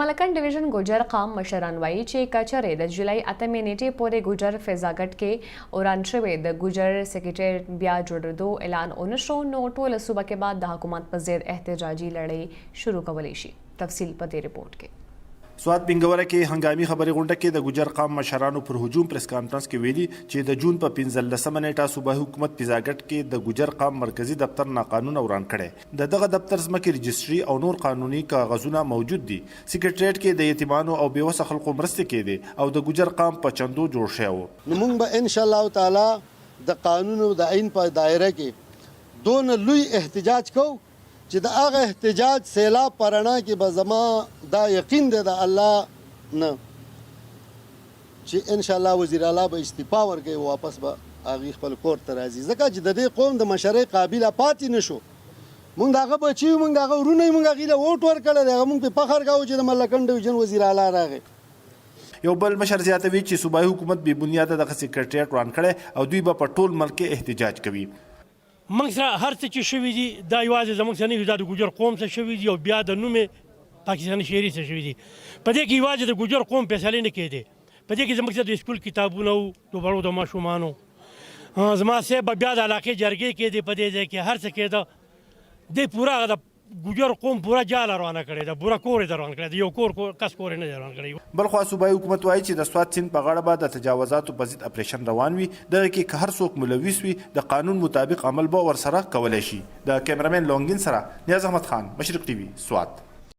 مالکن ډیویژن ګوجر قام مشران وایي چې کچرې د جولای 8 نیټې پورې ګوجر فضاګټ کې اوران شوی د ګوجر سیکریټریټ بیا جوړېدو اعلان ونشو نو ټوله صوبه کې بعد د حکومت په ضد احتجاجي لړۍ شروع کولی شي. تفصیل په دې رپورټ کې. سوات بنګوره کې هنگامی خبري غونډه کې د ګوجر قام مشرانو پر هجوم پریس کانفرنس کې ویلي چې د جون په 15 نیټه صوبایي حکومت فضاګټ کې د ګوجر قام مرکزی دفتر ناقانونه وران کړي. دغه دفتر ځمکې رجسټري او نور قانوني کاغذونه موجود دي. سیکریټریټ کې د یتیمانو او بیوسه خلکو مرستې کېدي او د ګوجر قام په چندو جوړ شوی و. نو موږ به ان شاء الله تعالی د قانون او د عین په دایره کې دون لوی احتجاج کوو چې د هغه احتجاج سیلاب پرانا کې به زما دا یقین دی د الله نه چې ان شاء الله وزیر اعلی به استعفا ورکړي واپس به هغه خپل کور ته راځي ځکه چې د دې قوم د مشرۍ قابله پاتې نشو. موږ دغه بچي موږ دغه ورونه موږ هغې له ووټ ورکړی دی موږ پرې فخر کوو چې د مالکن ډیویژن وزیر اعلی راغی. یو بل مشر زیاتوي چې صوبایي حکومت بې بنیاده دغه سیکریټریټ وران کړی او دوی به په ټول ملک کې احتجاج کوي. موږ سره هر څه چې شوي دي دا یوازې زموږ سره نه دي، دا د ګوجر قوم څخه شوي دي او بیا د نوم پاکستاني شهري څخه شوي دي. په دې کې یوازې د ګوجر قوم فیصلې نه کېدې. په دې کې زموږ سره د سکول کتابونه وو د بړو د ماشومانو. زما صاحب به بیا د علاقې جرګې کېدې. په دې ځای کې هر څه کېده. د پوره د ګوجر قوم پوره جاله روانه کړې ده، پوره کور یې روان کړی ده، یو کس کور یې نه روان کړی. بلخوا صوبایي حکومت وایي چې د سوات سیند په غاړه به د تجاوزاتو په ضد اپریشن روان وي. دغه کې که هر څوک ملوث وي د قانون مطابق عمل به ورسره کولی شي. د کیمرامین لونګین سره نیاز احمد خان، مشرق ټي وي، سوات.